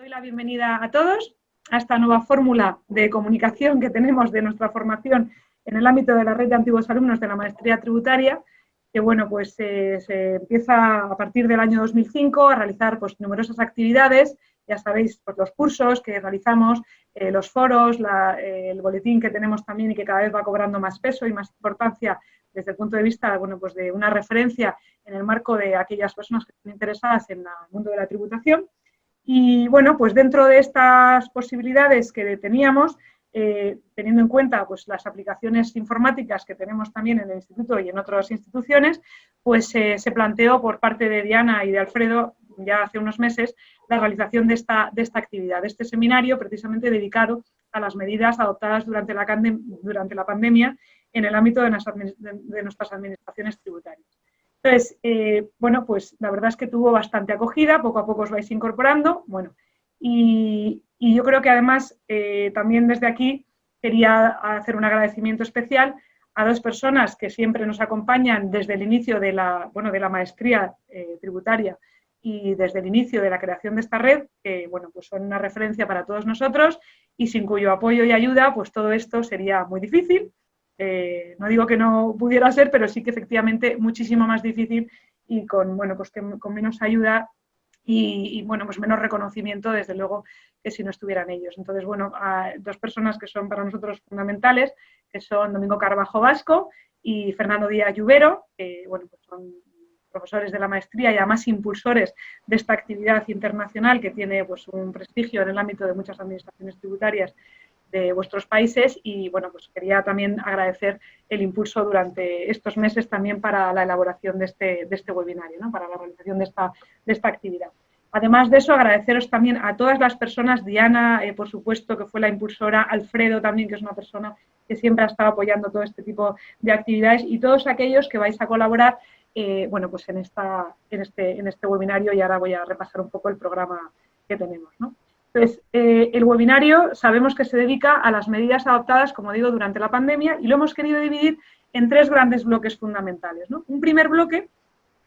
doy la bienvenida a todos a esta nueva fórmula de comunicación que tenemos de nuestra formación en el ámbito de la red de antiguos alumnos de la maestría tributaria, que bueno, pues se empieza a partir del año 2005 a realizar pues numerosas actividades. Ya sabéis, pues, los cursos que realizamos, los foros, el boletín que tenemos también y que cada vez va cobrando más peso y más importancia desde el punto de vista, bueno, pues de una referencia en el marco de aquellas personas que están interesadas en el mundo de la tributación. Y bueno, pues dentro de estas posibilidades que teníamos, teniendo en cuenta pues, las aplicaciones informáticas que tenemos también en el instituto y en otras instituciones, pues se planteó por parte de Diana y de Alfredo ya hace unos meses la realización de esta actividad, de este seminario precisamente dedicado a las medidas adoptadas durante la pandemia en el ámbito de nuestras administraciones tributarias. Entonces, bueno, pues la verdad es que tuvo bastante acogida, poco a poco os vais incorporando, bueno, y yo creo que además también desde aquí quería hacer un agradecimiento especial a dos personas que siempre nos acompañan desde el inicio de la maestría tributaria y desde el inicio de la creación de esta red, que bueno, pues son una referencia para todos nosotros y sin cuyo apoyo y ayuda, pues todo esto sería muy difícil. No digo que no pudiera ser, pero sí que efectivamente muchísimo más difícil y con, bueno, pues con menos ayuda y bueno, pues menos reconocimiento, desde luego, que si no estuvieran ellos. Entonces, bueno, dos personas que son para nosotros fundamentales, que son Domingo Carbajo Vasco y Fernando Díaz Lluvero, que bueno, pues son profesores de la maestría y además impulsores de esta actividad internacional que tiene pues un prestigio en el ámbito de muchas administraciones tributarias de vuestros países y bueno, pues quería también agradecer el impulso durante estos meses también para la elaboración de este webinario, ¿no? Para la realización de esta actividad. Además de eso, agradeceros también a todas las personas, Diana, por supuesto, que fue la impulsora, Alfredo también, que es una persona que siempre ha estado apoyando todo este tipo de actividades y todos aquellos que vais a colaborar bueno, pues en este webinario, y ahora voy a repasar un poco el programa que tenemos, ¿no? Entonces, el webinario sabemos que se dedica a las medidas adoptadas, como digo, durante la pandemia y lo hemos querido dividir en tres grandes bloques fundamentales, ¿no? Un primer bloque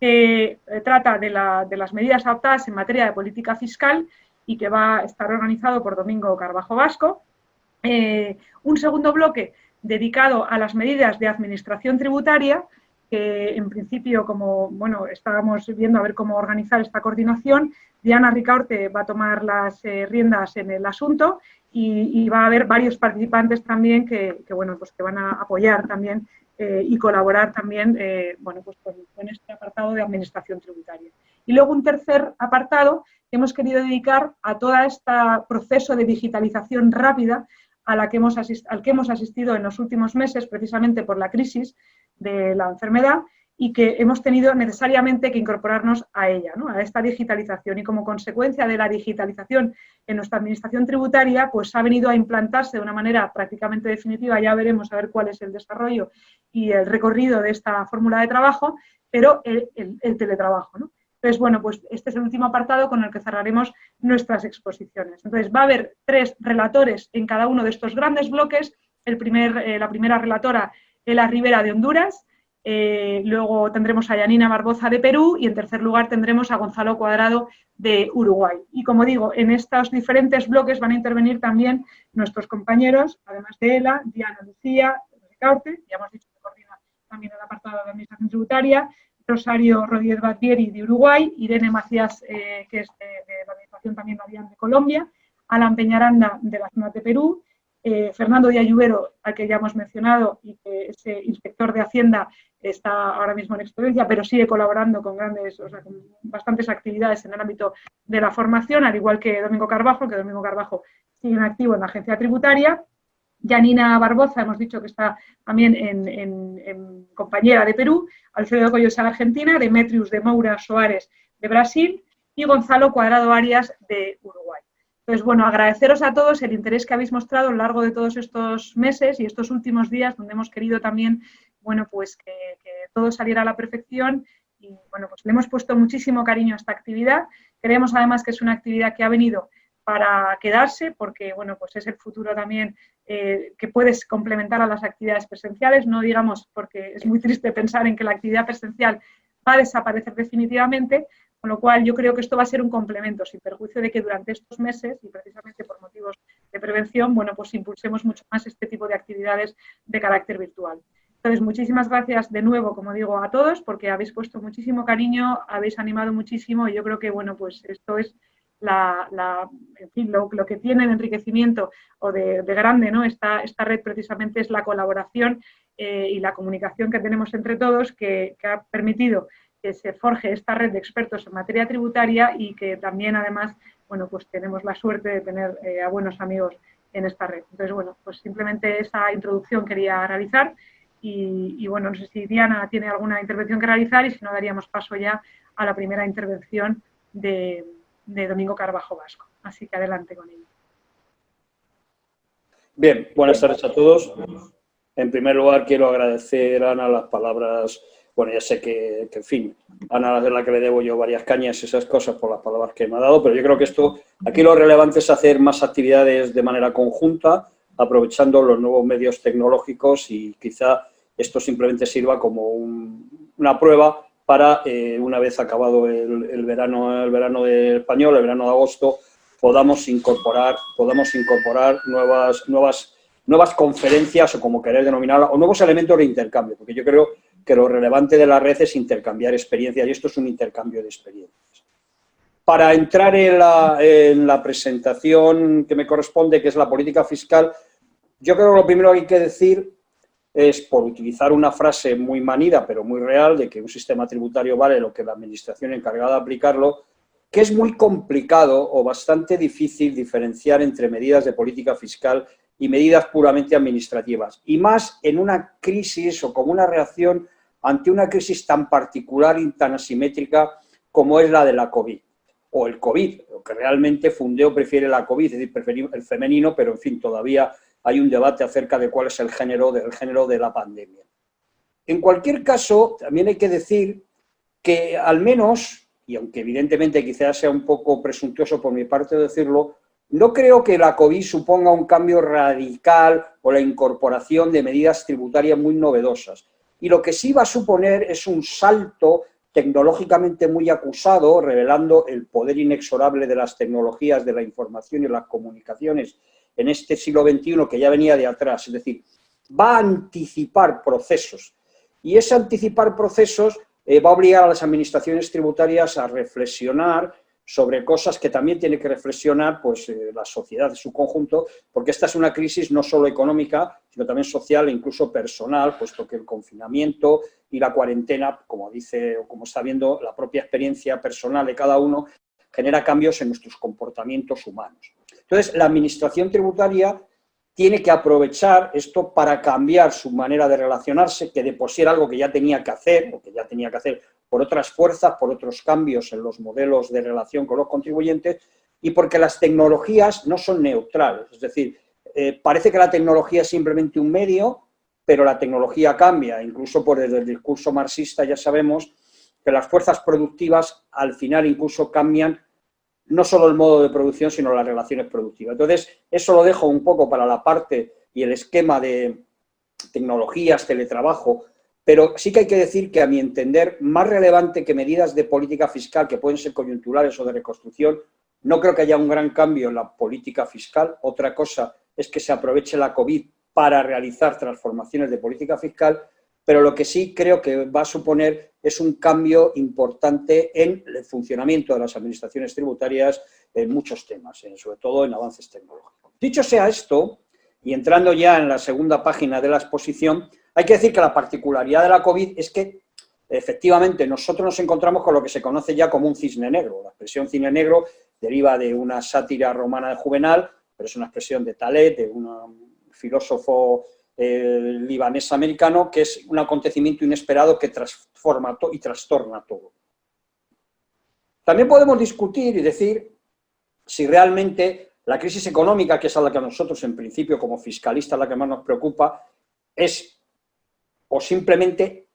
que trata de las medidas adoptadas en materia de política fiscal y que va a estar organizado por Domingo Carbajo Vasco. Un segundo bloque dedicado a las medidas de administración tributaria, que en principio, como bueno, estábamos viendo a ver cómo organizar esta coordinación, Diana Ricaurte va a tomar las riendas en el asunto y va a haber varios participantes también que bueno, pues que van a apoyar también y colaborar también bueno, pues con este apartado de administración tributaria. Y luego un tercer apartado que hemos querido dedicar a todo este proceso de digitalización rápida al que hemos asistido en los últimos meses, precisamente por la crisis de la enfermedad, y que hemos tenido necesariamente que incorporarnos a ella, ¿no? A esta digitalización. Y como consecuencia de la digitalización en nuestra administración tributaria, pues ha venido a implantarse de una manera prácticamente definitiva, ya veremos a ver cuál es el desarrollo y el recorrido de esta fórmula de trabajo, pero el teletrabajo, ¿no? Entonces, bueno, pues este es el último apartado con el que cerraremos nuestras exposiciones. Entonces, va a haber tres relatores en cada uno de estos grandes bloques. La primera relatora, Ela Rivera, de Honduras. Luego tendremos a Yanina Barboza, de Perú, y en tercer lugar tendremos a Gonzalo Cuadrado, de Uruguay. Y como digo, en estos diferentes bloques van a intervenir también nuestros compañeros, además de Ela, Diana Lucía Ricaurte, ya hemos dicho que coordina también el apartado de administración tributaria, Rosario Rodríguez Battieri, de Uruguay, Irene Macías, que es de la Administración también de Colombia, Alan Peñaranda, de la zona de Perú, Fernando Díaz Lluvero, al que ya hemos mencionado, y que es inspector de Hacienda, está ahora mismo en excedencia, pero sigue colaborando con con bastantes actividades en el ámbito de la formación, al igual que Domingo Carbajo, sigue en activo en la agencia tributaria. Yanina Barboza, hemos dicho que está también en compañera de Perú, Alfredo Coyos, de Argentina, Demetrius de Moura Soares, de Brasil, y Gonzalo Cuadrado Arias, de Uruguay. Entonces, bueno, agradeceros a todos el interés que habéis mostrado a lo largo de todos estos meses y estos últimos días, donde hemos querido también, bueno, pues que todo saliera a la perfección y, bueno, pues le hemos puesto muchísimo cariño a esta actividad. Creemos, además, que es una actividad que ha venido para quedarse, porque, bueno, pues es el futuro también que puedes complementar a las actividades presenciales, no digamos, porque es muy triste pensar en que la actividad presencial va a desaparecer definitivamente, Con lo cual, yo creo que esto va a ser un complemento, sin perjuicio de que durante estos meses, y precisamente por motivos de prevención, bueno, pues impulsemos mucho más este tipo de actividades de carácter virtual. Entonces, muchísimas gracias de nuevo, como digo, a todos, porque habéis puesto muchísimo cariño, habéis animado muchísimo, y yo creo que, bueno, pues esto es en fin, lo que tiene de enriquecimiento o de grande, ¿no? Esta red precisamente es la colaboración y la comunicación que tenemos entre todos, que ha permitido que se forje esta red de expertos en materia tributaria y que también, además, bueno, pues tenemos la suerte de tener a buenos amigos en esta red. Entonces, bueno, pues simplemente esa introducción quería realizar y bueno, no sé si Diana tiene alguna intervención que realizar y si no, daríamos paso ya a la primera intervención de Domingo Carbajo Vasco. Así que adelante con ello. Bien, buenas tardes a todos. En primer lugar, quiero agradecer a Ana las palabras. Bueno, ya sé que en fin, Ana es la que le debo yo varias cañas y esas cosas por las palabras que me ha dado, pero yo creo que aquí lo relevante es hacer más actividades de manera conjunta, aprovechando los nuevos medios tecnológicos y quizá esto simplemente sirva como una prueba para, una vez acabado el verano español, el verano de agosto, podamos incorporar nuevas conferencias, o como queréis denominarlas, o nuevos elementos de intercambio, porque yo creo que lo relevante de la red es intercambiar experiencias, y esto es un intercambio de experiencias. Para entrar en la presentación que me corresponde, que es la política fiscal, yo creo que lo primero que hay que decir es, por utilizar una frase muy manida, pero muy real, de que un sistema tributario vale lo que la administración encargada de aplicarlo, que es muy complicado o bastante difícil diferenciar entre medidas de política fiscal y medidas puramente administrativas, y más en una crisis o como una reacción ante una crisis tan particular y tan asimétrica como es la de la COVID, o el COVID, lo que realmente Fundeo prefiere la COVID, es decir, prefiere el femenino, pero en fin, todavía hay un debate acerca de cuál es el género de la pandemia. En cualquier caso, también hay que decir que al menos, y aunque evidentemente quizás sea un poco presuntuoso por mi parte decirlo, no creo que la COVID suponga un cambio radical o la incorporación de medidas tributarias muy novedosas. Y lo que sí va a suponer es un salto tecnológicamente muy acusado, revelando el poder inexorable de las tecnologías de la información y las comunicaciones en este siglo XXI, que ya venía de atrás. Es decir, va a anticipar procesos. Y ese anticipar procesos va a obligar a las administraciones tributarias a reflexionar sobre cosas que también tiene que reflexionar pues, la sociedad en su conjunto, porque esta es una crisis no solo económica, sino también social e incluso personal, puesto que el confinamiento y la cuarentena, como dice o como está viendo la propia experiencia personal de cada uno, genera cambios en nuestros comportamientos humanos. Entonces, la administración tributaria tiene que aprovechar esto para cambiar su manera de relacionarse, que de por sí era algo que ya tenía que hacer, o que ya tenía que hacer por otras fuerzas, por otros cambios en los modelos de relación con los contribuyentes, y porque las tecnologías no son neutrales. Es decir, parece que la tecnología es simplemente un medio, pero la tecnología cambia. Incluso por desde el discurso marxista ya sabemos que las fuerzas productivas al final incluso cambian no solo el modo de producción, sino las relaciones productivas. Entonces, eso lo dejo un poco para la parte y el esquema de tecnologías, teletrabajo, pero sí que hay que decir que, a mi entender, más relevante que medidas de política fiscal que pueden ser coyunturales o de reconstrucción, no creo que haya un gran cambio en la política fiscal. Otra cosa es que se aproveche la COVID para realizar transformaciones de política fiscal, pero lo que sí creo que va a suponer es un cambio importante en el funcionamiento de las administraciones tributarias en muchos temas, sobre todo en avances tecnológicos. Dicho sea esto, y entrando ya en la segunda página de la exposición, hay que decir que la particularidad de la COVID es que, efectivamente, nosotros nos encontramos con lo que se conoce ya como un cisne negro. La expresión cisne negro deriva de una sátira romana de Juvenal, pero es una expresión de Talet, de un filósofo libanés americano, que es un acontecimiento inesperado que transforma y trastorna todo. También podemos discutir y decir si realmente la crisis económica, que es a la que a nosotros en principio como fiscalistas la que más nos preocupa, es o simplemente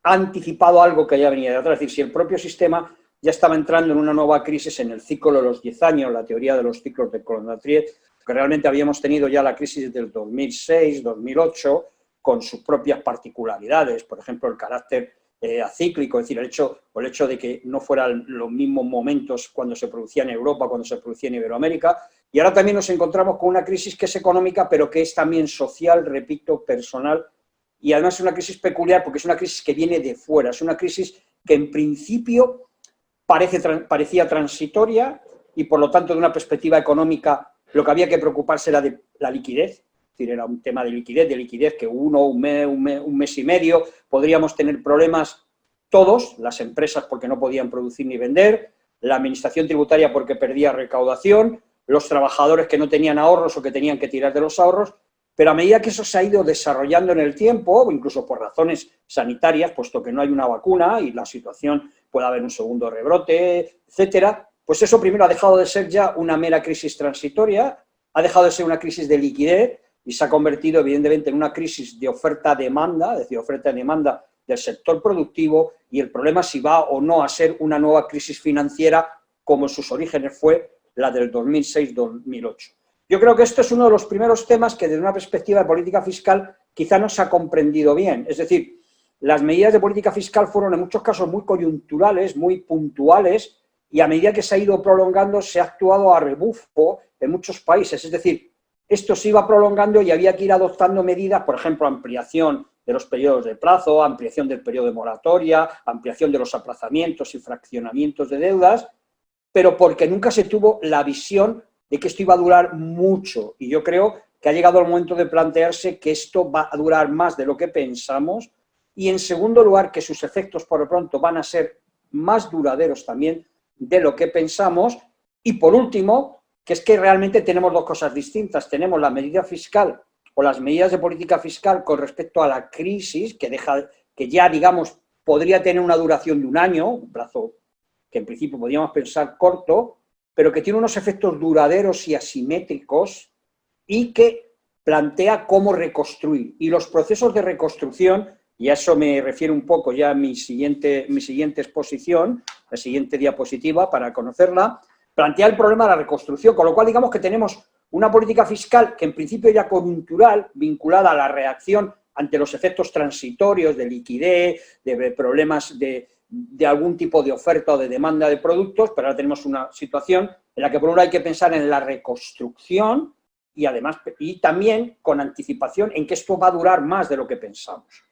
ha anticipado algo que ya venía de atrás. Es decir, si el propio sistema ya estaba entrando en una nueva crisis en el ciclo de los 10 años, la teoría de los ciclos de Colonnatrier, que realmente habíamos tenido ya la crisis del 2006, 2008, con sus propias particularidades, por ejemplo, el carácter acíclico, es decir, el hecho de que no fueran los mismos momentos cuando se producía en Europa, cuando se producía en Iberoamérica, y ahora también nos encontramos con una crisis que es económica, pero que es también social, repito, personal, y además es una crisis peculiar porque es una crisis que viene de fuera, es una crisis que en principio parecía transitoria y por lo tanto de una perspectiva económica lo que había que preocuparse era de la liquidez, es decir, era un tema de liquidez que un mes y medio podríamos tener problemas todos, las empresas porque no podían producir ni vender, la administración tributaria porque perdía recaudación, los trabajadores que no tenían ahorros o que tenían que tirar de los ahorros, pero a medida que eso se ha ido desarrollando en el tiempo, incluso por razones sanitarias, puesto que no hay una vacuna y la situación puede haber un segundo rebrote, etcétera, pues eso primero ha dejado de ser ya una mera crisis transitoria, ha dejado de ser una crisis de liquidez y se ha convertido evidentemente en una crisis de oferta-demanda, es decir, oferta-demanda del sector productivo, y el problema es si va o no a ser una nueva crisis financiera como en sus orígenes fue la del 2006-2008. Yo creo que esto es uno de los primeros temas que desde una perspectiva de política fiscal quizá no se ha comprendido bien. Es decir, las medidas de política fiscal fueron en muchos casos muy coyunturales, muy puntuales, y a medida que se ha ido prolongando se ha actuado a rebufo en muchos países. Es decir, esto se iba prolongando y había que ir adoptando medidas, por ejemplo, ampliación de los periodos de plazo, ampliación del periodo de moratoria, ampliación de los aplazamientos y fraccionamientos de deudas, pero porque nunca se tuvo la visión de que esto iba a durar mucho. Y yo creo que ha llegado el momento de plantearse que esto va a durar más de lo que pensamos y, en segundo lugar, que sus efectos, por lo pronto, van a ser más duraderos también de lo que pensamos. Y, por último, que es que realmente tenemos dos cosas distintas. Tenemos la medida fiscal o las medidas de política fiscal con respecto a la crisis, que ya, digamos, podría tener una duración de un año, un plazo que en principio podríamos pensar corto, pero que tiene unos efectos duraderos y asimétricos y que plantea cómo reconstruir. Y los procesos de reconstrucción, y a eso me refiero un poco ya a mi siguiente exposición, la siguiente diapositiva para conocerla, plantea el problema de la reconstrucción, con lo cual digamos que tenemos una política fiscal que en principio ya coyuntural, vinculada a la reacción ante los efectos transitorios de liquidez, de problemas de algún tipo de oferta o de demanda de productos, pero ahora tenemos una situación en la que por un lado hay que pensar en la reconstrucción y además, y también con anticipación en que esto va a durar más de lo que pensamos.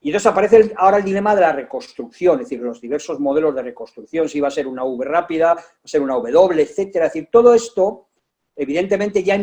Y entonces aparece ahora el dilema de la reconstrucción, es decir, los diversos modelos de reconstrucción, si va a ser una V rápida, va a ser una W, etcétera. Es decir, todo esto, evidentemente, ya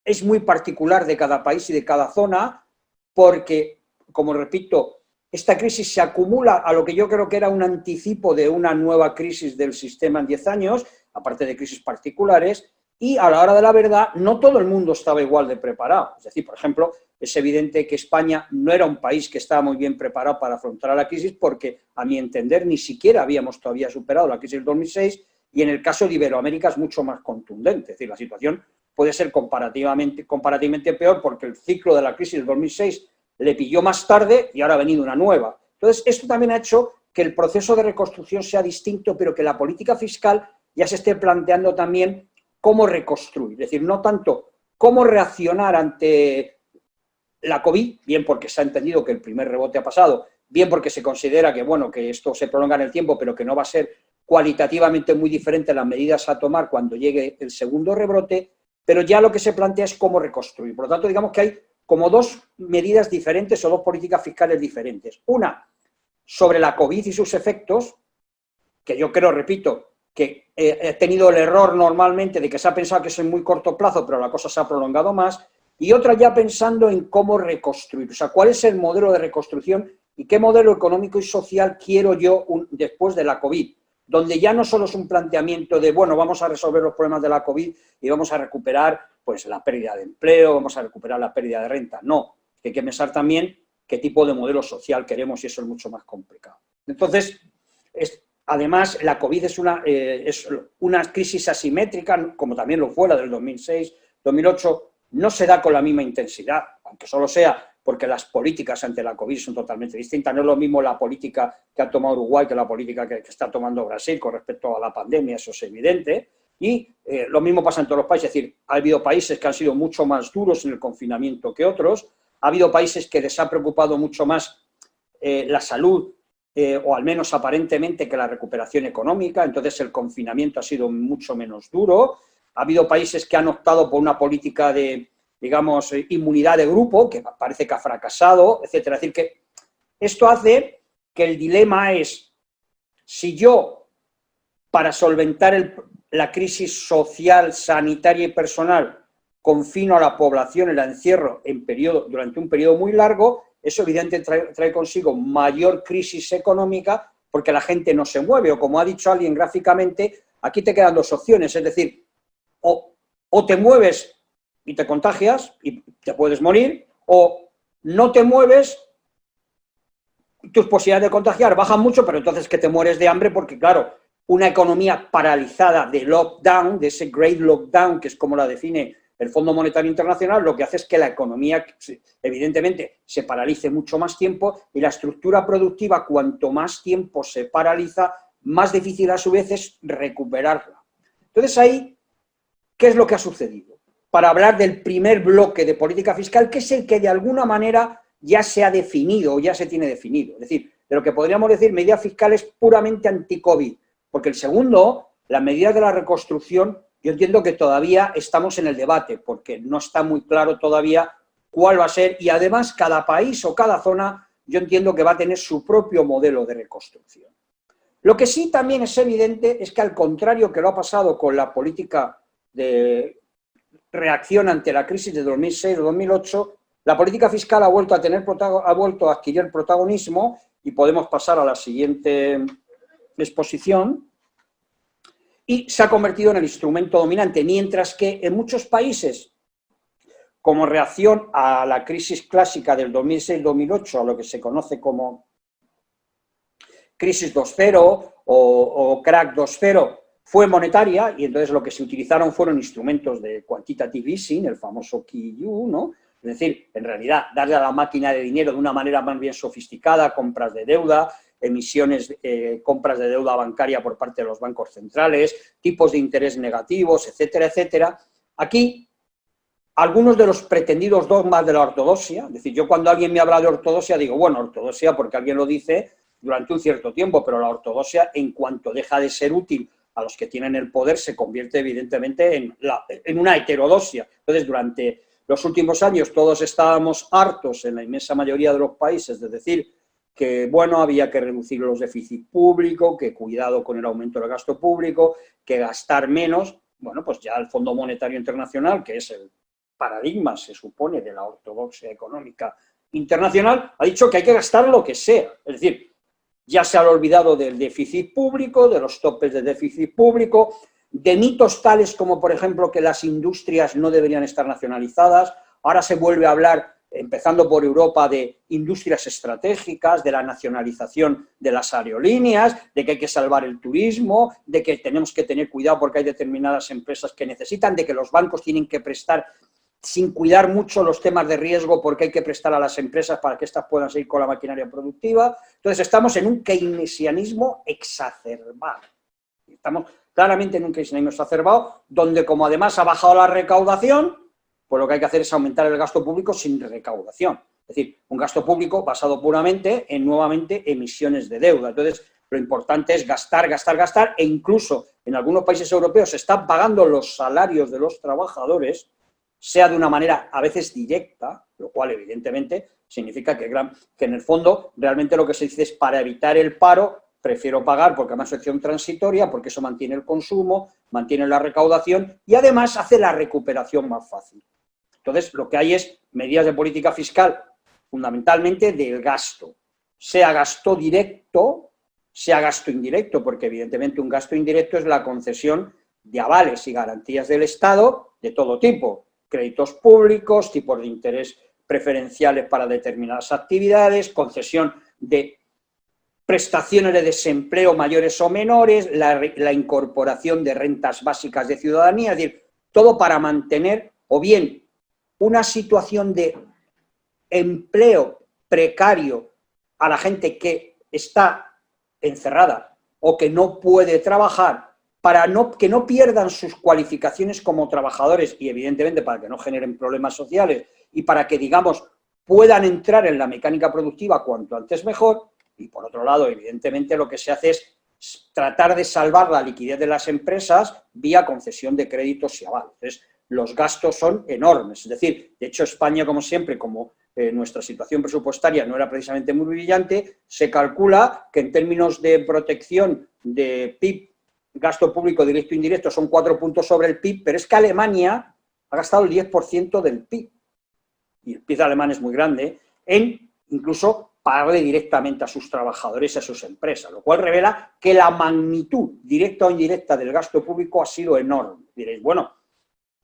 es muy particular de cada país y de cada zona, porque, como repito, esta crisis se acumula a lo que yo creo que era un anticipo de una nueva crisis del sistema en 10 años, aparte de crisis particulares, y a la hora de la verdad no todo el mundo estaba igual de preparado. Es decir, por ejemplo, es evidente que España no era un país que estaba muy bien preparado para afrontar la crisis porque, a mi entender, ni siquiera habíamos todavía superado la crisis del 2006 y en el caso de Iberoamérica es mucho más contundente. Es decir, la situación puede ser comparativamente peor porque el ciclo de la crisis del 2006 le pilló más tarde y ahora ha venido una nueva. Entonces, esto también ha hecho que el proceso de reconstrucción sea distinto, pero que la política fiscal ya se esté planteando también cómo reconstruir. Es decir, no tanto cómo reaccionar ante la COVID, bien porque se ha entendido que el primer rebote ha pasado, bien porque se considera que, bueno, que esto se prolonga en el tiempo, pero que no va a ser cualitativamente muy diferente las medidas a tomar cuando llegue el segundo rebrote, pero ya lo que se plantea es cómo reconstruir. Por lo tanto, digamos que hay como dos medidas diferentes o dos políticas fiscales diferentes. Una, sobre la COVID y sus efectos, que yo creo, repito, que he tenido el error normalmente de que se ha pensado que es en muy corto plazo, pero la cosa se ha prolongado más, y otra ya pensando en cómo reconstruir, o sea, cuál es el modelo de reconstrucción y qué modelo económico y social quiero yo después de la COVID, donde ya no solo es un planteamiento de, bueno, vamos a resolver los problemas de la COVID y vamos a recuperar pues la pérdida de empleo, vamos a recuperar la pérdida de renta. No, hay que pensar también qué tipo de modelo social queremos y eso es mucho más complicado. Entonces, además, la COVID es una crisis asimétrica, como también lo fue la del 2006, 2008, no se da con la misma intensidad, aunque solo sea porque las políticas ante la COVID son totalmente distintas. No es lo mismo la política que ha tomado Uruguay que la política que está tomando Brasil con respecto a la pandemia, eso es evidente. Y lo mismo pasa en todos los países, es decir, ha habido países que han sido mucho más duros en el confinamiento que otros, ha habido países que les ha preocupado mucho más la salud o al menos aparentemente, que la recuperación económica, entonces el confinamiento ha sido mucho menos duro. Ha habido países que han optado por una política de, digamos, inmunidad de grupo, que parece que ha fracasado, etcétera. Es decir, que esto hace que el dilema es, si yo, para solventar la crisis social, sanitaria y personal, confino a la población y la encierro durante un periodo muy largo, eso evidentemente trae consigo mayor crisis económica porque la gente no se mueve, o como ha dicho alguien gráficamente, aquí te quedan dos opciones, es decir, o te mueves y te contagias y te puedes morir, o no te mueves, tus posibilidades de contagiar bajan mucho, pero entonces que te mueres de hambre porque, claro, una economía paralizada de lockdown, de ese great lockdown, que es como la define el Fondo Monetario Internacional, lo que hace es que la economía, evidentemente, se paralice mucho más tiempo y la estructura productiva, cuanto más tiempo se paraliza, más difícil a su vez es recuperarla. Entonces ahí, ¿qué es lo que ha sucedido? Para hablar del primer bloque de política fiscal, que es el que de alguna manera ya se ha definido o ya se tiene definido. Es decir, de lo que podríamos decir medidas fiscales puramente anti-COVID, porque el segundo, las medidas de la reconstrucción, yo entiendo que todavía estamos en el debate, porque no está muy claro todavía cuál va a ser, y además cada país o cada zona, yo entiendo que va a tener su propio modelo de reconstrucción. Lo que sí también es evidente es que, al contrario que lo ha pasado con la política de reacción ante la crisis de 2006 o 2008, la política fiscal ha vuelto a adquirir protagonismo, y podemos pasar a la siguiente exposición, y se ha convertido en el instrumento dominante, mientras que en muchos países, como reacción a la crisis clásica del 2006-2008, a lo que se conoce como crisis 2.0 o crack 2.0, fue monetaria, y entonces lo que se utilizaron fueron instrumentos de quantitative easing, el famoso QE, ¿no? Es decir, en realidad, darle a la máquina de dinero de una manera más bien sofisticada, compras de deuda, emisiones, compras de deuda bancaria por parte de los bancos centrales, tipos de interés negativos, etcétera, etcétera. Aquí, algunos de los pretendidos dogmas de la ortodoxia, es decir, yo cuando alguien me habla de ortodoxia digo, bueno, ortodoxia porque alguien lo dice durante un cierto tiempo, pero la ortodoxia, en cuanto deja de ser útil a los que tienen el poder, se convierte evidentemente en una heterodoxia. Entonces, durante los últimos años todos estábamos hartos, en la inmensa mayoría de los países, de decir que, bueno, había que reducir los déficits públicos, que cuidado con el aumento del gasto público, que gastar menos. Bueno, pues ya el Fondo Monetario Internacional, que es el paradigma, se supone, de la ortodoxia económica internacional, ha dicho que hay que gastar lo que sea. Es decir, ya se ha olvidado del déficit público, de los topes de déficit público, de mitos tales como, por ejemplo, que las industrias no deberían estar nacionalizadas. Ahora se vuelve a hablar, empezando por Europa, de industrias estratégicas, de la nacionalización de las aerolíneas, de que hay que salvar el turismo, de que tenemos que tener cuidado porque hay determinadas empresas que necesitan, de que los bancos tienen que prestar sin cuidar mucho los temas de riesgo porque hay que prestar a las empresas para que éstas puedan seguir con la maquinaria productiva. Entonces estamos en un keynesianismo exacerbado. Estamos claramente en un keynesianismo exacerbado, donde, como además ha bajado la recaudación, pues lo que hay que hacer es aumentar el gasto público sin recaudación. Es decir, un gasto público basado puramente en, nuevamente, emisiones de deuda. Entonces, lo importante es gastar, gastar, gastar, e incluso en algunos países europeos se están pagando los salarios de los trabajadores, sea de una manera a veces directa, lo cual evidentemente significa que en el fondo realmente lo que se dice es, para evitar el paro, prefiero pagar porque además es acción transitoria, porque eso mantiene el consumo, mantiene la recaudación y además hace la recuperación más fácil. Entonces, lo que hay es medidas de política fiscal fundamentalmente del gasto, sea gasto directo, sea gasto indirecto, porque evidentemente un gasto indirecto es la concesión de avales y garantías del Estado de todo tipo, créditos públicos, tipos de interés preferenciales para determinadas actividades, concesión de prestaciones de desempleo mayores o menores, la incorporación de rentas básicas de ciudadanía, es decir, todo para mantener o bien una situación de empleo precario a la gente que está encerrada o que no puede trabajar, para que no pierdan sus cualificaciones como trabajadores y, evidentemente, para que no generen problemas sociales y para que, digamos, puedan entrar en la mecánica productiva cuanto antes mejor. Y por otro lado, evidentemente, lo que se hace es tratar de salvar la liquidez de las empresas vía concesión de créditos y avales. Entonces, los gastos son enormes. Es decir, de hecho, España, como siempre, como nuestra situación presupuestaria no era precisamente muy brillante, se calcula que en términos de protección de PIB, gasto público directo e indirecto, son 4 puntos sobre el PIB, pero es que Alemania ha gastado el 10% del PIB, y el PIB alemán es muy grande, en incluso pagarle directamente a sus trabajadores y a sus empresas, lo cual revela que la magnitud directa o indirecta del gasto público ha sido enorme. Diréis, bueno,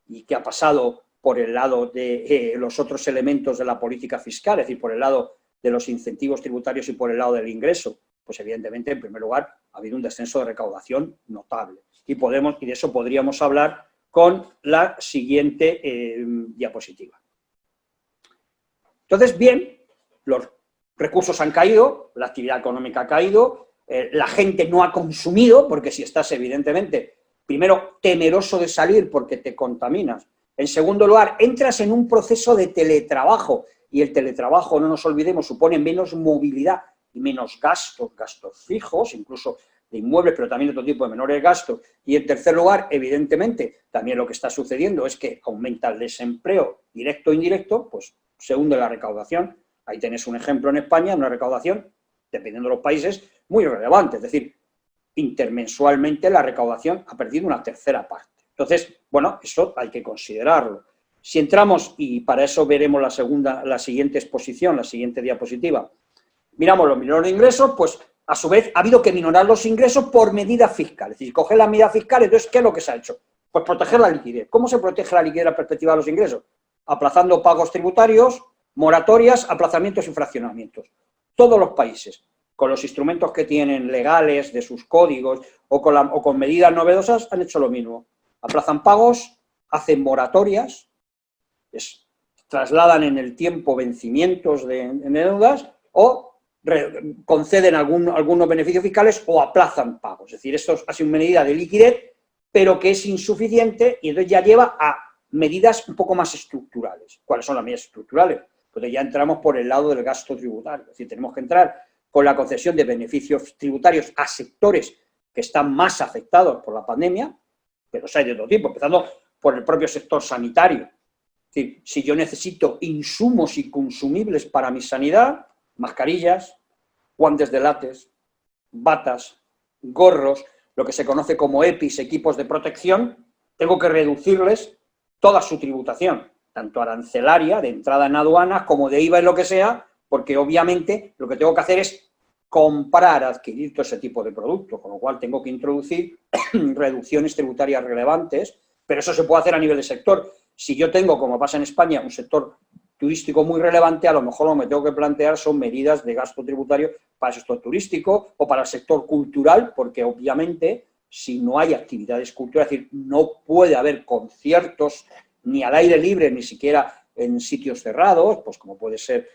¿y qué ha pasado por el lado de los otros elementos de la política fiscal, es decir, por el lado de los incentivos tributarios y por el lado del ingreso? Pues evidentemente, en primer lugar, ha habido un descenso de recaudación notable. Y de eso podríamos hablar con la siguiente diapositiva. Entonces, bien, los recursos han caído, la actividad económica ha caído, la gente no ha consumido, porque si estás, evidentemente, primero, temeroso de salir porque te contaminas. En segundo lugar, entras en un proceso de teletrabajo, y el teletrabajo, no nos olvidemos, supone menos movilidad y menos gastos, gastos fijos, incluso de inmuebles, pero también otro tipo de menores gastos. Y en tercer lugar, evidentemente, también lo que está sucediendo es que aumenta el desempleo directo e indirecto, pues se hunde la recaudación. Ahí tenés un ejemplo en España, una recaudación, dependiendo de los países, muy relevante, es decir, intermensualmente la recaudación ha perdido una tercera parte. Entonces, bueno, eso hay que considerarlo. Si entramos, y para eso veremos la siguiente exposición, la siguiente diapositiva, miramos los menores de ingresos, pues a su vez ha habido que minorar los ingresos por medidas fiscales. Es decir, coger las medidas fiscales, entonces, ¿qué es lo que se ha hecho? Pues proteger la liquidez. ¿Cómo se protege la liquidez en la perspectiva de los ingresos? Aplazando pagos tributarios, moratorias, aplazamientos y fraccionamientos. Todos los países, con los instrumentos que tienen legales de sus códigos o con medidas novedosas, han hecho lo mismo. Aplazan pagos, hacen moratorias, trasladan en el tiempo vencimientos de deudas o conceden algunos beneficios fiscales o aplazan pagos. Es decir, esto ha sido una medida de liquidez, pero que es insuficiente y entonces ya lleva a medidas un poco más estructurales. ¿Cuáles son las medidas estructurales? Pues ya entramos por el lado del gasto tributario. Es decir, tenemos que entrar con la concesión de beneficios tributarios a sectores que están más afectados por la pandemia, pero hay de todo tipo, empezando por el propio sector sanitario. Es decir, si yo necesito insumos y consumibles para mi sanidad, mascarillas, guantes de látex, batas, gorros, lo que se conoce como EPIs, equipos de protección, tengo que reducirles toda su tributación, tanto arancelaria, de entrada en aduanas, como de IVA y lo que sea, porque obviamente lo que tengo que hacer es comprar, adquirir todo ese tipo de productos, con lo cual tengo que introducir reducciones tributarias relevantes, pero eso se puede hacer a nivel de sector. Si yo tengo, como pasa en España, un sector turístico muy relevante, a lo mejor lo que me tengo que plantear son medidas de gasto tributario para el sector turístico o para el sector cultural, porque obviamente si no hay actividades culturales, es decir, no puede haber conciertos ni al aire libre, ni siquiera en sitios cerrados, pues como puede ser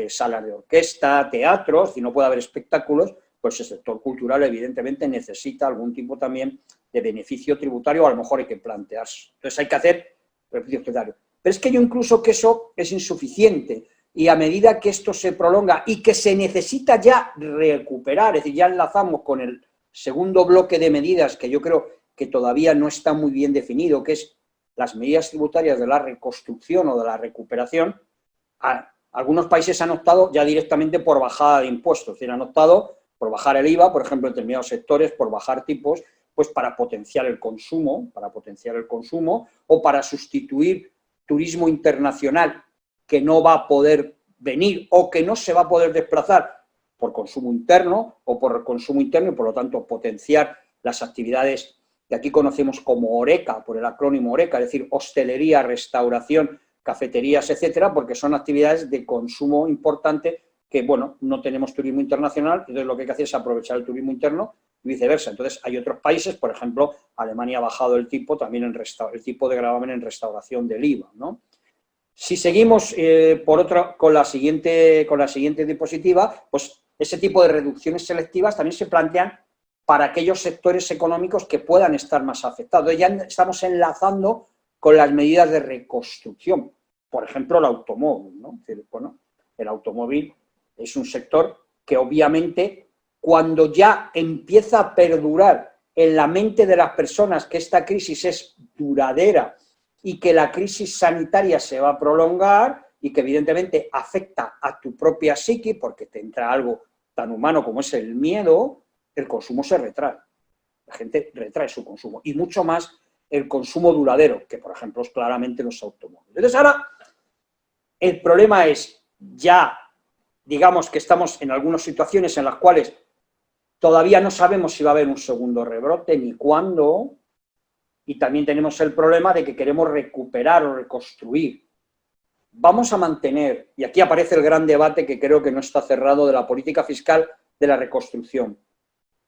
salas de orquesta, teatros, si no puede haber espectáculos, pues el sector cultural evidentemente necesita algún tipo también de beneficio tributario, a lo mejor hay que plantearse. Entonces hay que hacer beneficio tributario. Pero es que yo incluso que eso es insuficiente y a medida que esto se prolonga y que se necesita ya recuperar, es decir, ya enlazamos con el segundo bloque de medidas que yo creo que todavía no está muy bien definido, que es las medidas tributarias de la reconstrucción o de la recuperación. Algunos países han optado ya directamente por bajada de impuestos, es decir, han optado por bajar el IVA, por ejemplo, en determinados sectores, por bajar tipos, pues para potenciar el consumo, o para sustituir turismo internacional que no va a poder venir o que no se va a poder desplazar por consumo interno o por consumo interno y, por lo tanto, potenciar las actividades que aquí conocemos como HoReCa, por el acrónimo HoReCa, es decir, hostelería, restauración, cafeterías, etcétera, porque son actividades de consumo importante que, bueno, no tenemos turismo internacional, entonces lo que hay que hacer es aprovechar el turismo interno y viceversa. Entonces, hay otros países, por ejemplo, Alemania ha bajado el tipo, también el tipo de gravamen en restauración del IVA, ¿no? Si seguimos con la siguiente diapositiva, pues ese tipo de reducciones selectivas también se plantean para aquellos sectores económicos que puedan estar más afectados. Ya estamos enlazando con las medidas de reconstrucción, por ejemplo, el automóvil, ¿no? Bueno, el automóvil es un sector que obviamente cuando ya empieza a perdurar en la mente de las personas que esta crisis es duradera y que la crisis sanitaria se va a prolongar y que evidentemente afecta a tu propia psique porque te entra algo tan humano como es el miedo, el consumo se retrae. La gente retrae su consumo y mucho más el consumo duradero, que por ejemplo es claramente los automóviles. Entonces ahora el problema es ya, digamos que estamos en algunas situaciones en las cuales todavía no sabemos si va a haber un segundo rebrote ni cuándo, y también tenemos el problema de que queremos recuperar o reconstruir. Vamos a mantener, y aquí aparece el gran debate que creo que no está cerrado, de la política fiscal de la reconstrucción.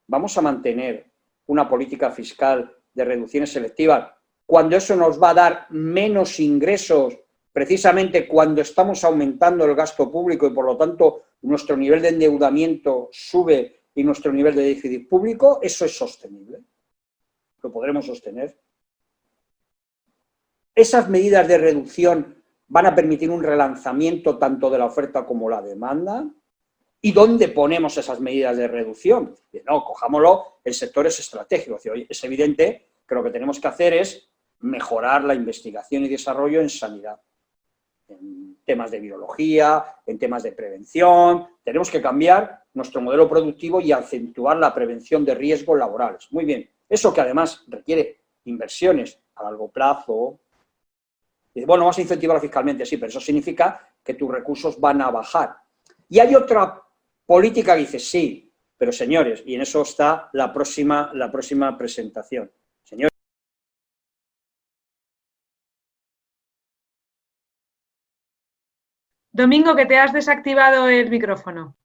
Vamos a mantener una política fiscal de reducciones selectivas cuando eso nos va a dar menos ingresos, precisamente cuando estamos aumentando el gasto público y por lo tanto nuestro nivel de endeudamiento sube y nuestro nivel de déficit público. ¿Eso es sostenible? ¿Lo podremos sostener? Esas medidas de reducción van a permitir un relanzamiento tanto de la oferta como la demanda. ¿Y dónde ponemos esas medidas de reducción? No, cojámoslo en sectores estratégicos. Es evidente que lo que tenemos que hacer es mejorar la investigación y desarrollo en sanidad, en temas de biología, en temas de prevención. Tenemos que cambiar nuestro modelo productivo y acentuar la prevención de riesgos laborales. Muy bien, eso que además requiere inversiones a largo plazo. Dice, bueno, vas a incentivar fiscalmente, sí, pero eso significa que tus recursos van a bajar. Y hay otra política que dice, sí, pero señores, y en eso está la próxima presentación. Señores, Domingo, que te has desactivado el micrófono.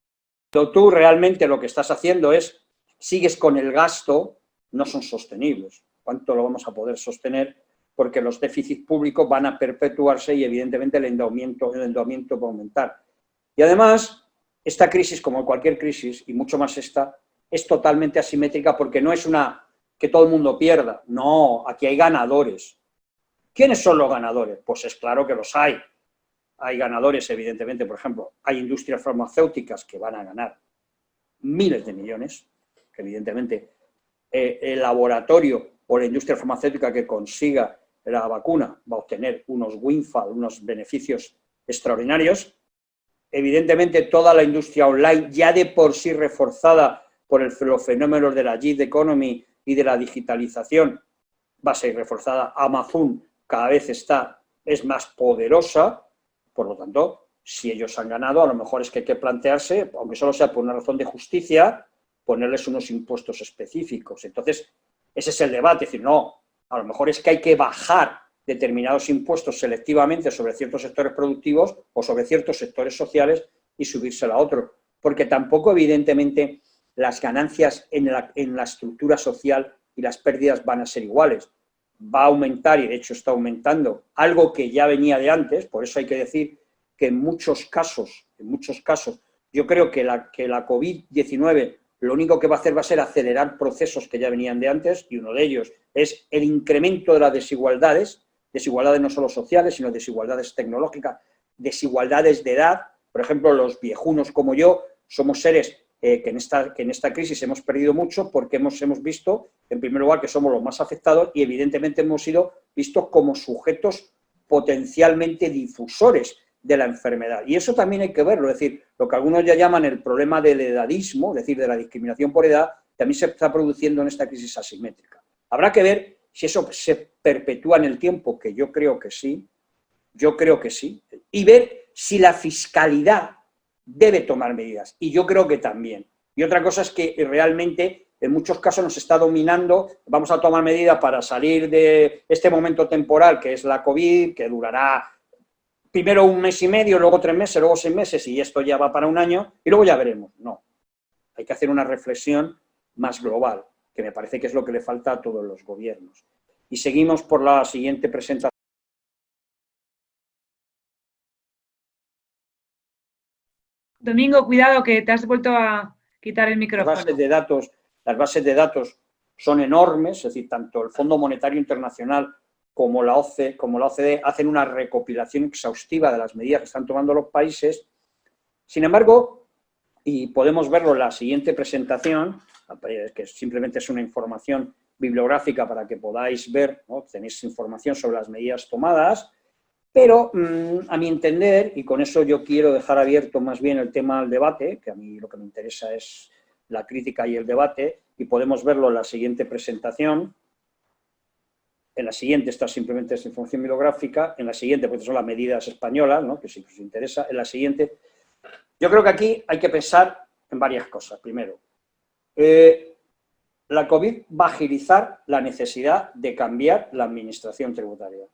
tú realmente lo que estás haciendo es, sigues con el gasto, no son sostenibles. ¿Cuánto lo vamos a poder sostener? Porque los déficits públicos van a perpetuarse y evidentemente el endeudamiento va a aumentar. Y además, esta crisis, como cualquier crisis, y mucho más esta, es totalmente asimétrica porque no es una que todo el mundo pierda. No, aquí hay ganadores. ¿Quiénes son los ganadores? Pues es claro que los hay. Hay ganadores, evidentemente, por ejemplo, hay industrias farmacéuticas que van a ganar miles de millones, que evidentemente el laboratorio o la industria farmacéutica que consiga la vacuna va a obtener unos windfall, unos beneficios extraordinarios. Evidentemente, toda la industria online, ya de por sí reforzada por los fenómenos de la gig economy y de la digitalización, va a ser reforzada. Amazon cada vez es más poderosa, por lo tanto, si ellos han ganado, a lo mejor es que hay que plantearse, aunque solo sea por una razón de justicia, ponerles unos impuestos específicos. Entonces, ese es el debate, es decir, no, a lo mejor es que hay que bajar determinados impuestos selectivamente sobre ciertos sectores productivos o sobre ciertos sectores sociales y subírselo a otros, porque tampoco, evidentemente, las ganancias en la estructura social y las pérdidas van a ser iguales. Va a aumentar, y de hecho está aumentando, algo que ya venía de antes, por eso hay que decir que en muchos casos, yo creo que la COVID-19 lo único que va a hacer va a ser acelerar procesos que ya venían de antes, y uno de ellos es el incremento de las desigualdades no solo sociales, sino desigualdades tecnológicas, desigualdades de edad. Por ejemplo, los viejunos como yo somos seres que en esta crisis hemos perdido mucho porque hemos visto, en primer lugar, que somos los más afectados y evidentemente hemos sido vistos como sujetos potencialmente difusores de la enfermedad. Y eso también hay que verlo, es decir, lo que algunos ya llaman el problema del edadismo, es decir, de la discriminación por edad, también se está produciendo en esta crisis asimétrica. Habrá que ver si eso se perpetúa en el tiempo, que yo creo que sí, y ver si la fiscalidad debe tomar medidas, y yo creo que también. Y otra cosa es que realmente en muchos casos nos está dominando, vamos a tomar medidas para salir de este momento temporal que es la COVID, que durará primero 1 mes y medio, luego 3 meses, luego 6 meses, y esto ya va para 1 año, y luego ya veremos. No, hay que hacer una reflexión más global, que me parece que es lo que le falta a todos los gobiernos. Y seguimos por la siguiente presentación. Domingo, cuidado que te has vuelto a quitar el micrófono. Las bases de datos son enormes, es decir, tanto el Fondo Monetario Internacional como la OCDE hacen una recopilación exhaustiva de las medidas que están tomando los países. Sin embargo, y podemos verlo en la siguiente presentación, que simplemente es una información bibliográfica para que podáis ver, ¿no? Tenéis información sobre las medidas tomadas, pero a mi entender, y con eso yo quiero dejar abierto más bien el tema del debate, que a mí lo que me interesa es la crítica y el debate, y podemos verlo en la siguiente presentación. En la siguiente, esta simplemente es información bibliográfica, en la siguiente, pues son las medidas españolas, ¿no? Que si os interesa, en la siguiente. Yo creo que aquí hay que pensar en varias cosas. Primero, la COVID va a agilizar la necesidad de cambiar la administración tributaria.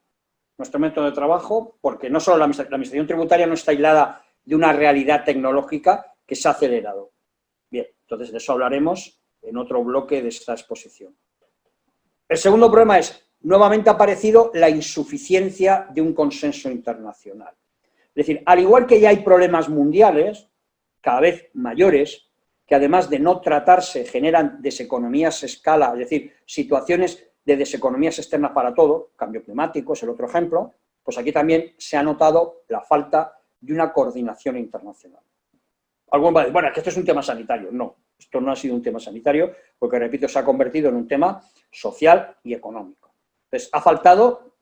Nuestro método de trabajo, porque no solo la administración tributaria no está aislada de una realidad tecnológica que se ha acelerado. Bien, entonces de eso hablaremos en otro bloque de esta exposición. El segundo problema es, nuevamente ha aparecido la insuficiencia de un consenso internacional. Es decir, al igual que ya hay problemas mundiales, cada vez mayores, que además de no tratarse generan deseconomías a escala, es decir, situaciones de deseconomías externas para todo, cambio climático es el otro ejemplo, pues aquí también se ha notado la falta de una coordinación internacional. Algunos van a decir, bueno, es que esto es un tema sanitario. No, esto no ha sido un tema sanitario, porque, repito, se ha convertido en un tema social y económico. Entonces, ha faltado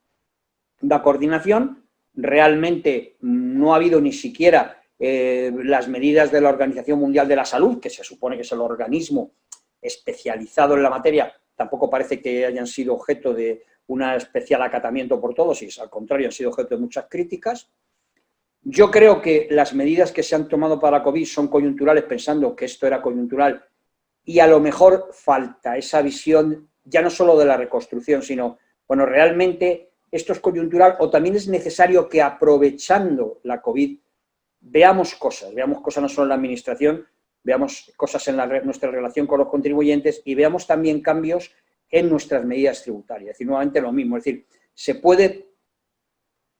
una coordinación, realmente no ha habido ni siquiera las medidas de la Organización Mundial de la Salud, que se supone que es el organismo especializado en la materia, tampoco parece que hayan sido objeto de un especial acatamiento por todos, y al contrario, han sido objeto de muchas críticas. Yo creo que las medidas que se han tomado para la COVID son coyunturales, pensando que esto era coyuntural, y a lo mejor falta esa visión, ya no solo de la reconstrucción, sino, bueno, realmente esto es coyuntural, o también es necesario que, aprovechando la COVID, veamos cosas no solo en la administración, veamos cosas en nuestra relación con los contribuyentes y veamos también cambios en nuestras medidas tributarias. Es decir, nuevamente lo mismo, es decir, se puede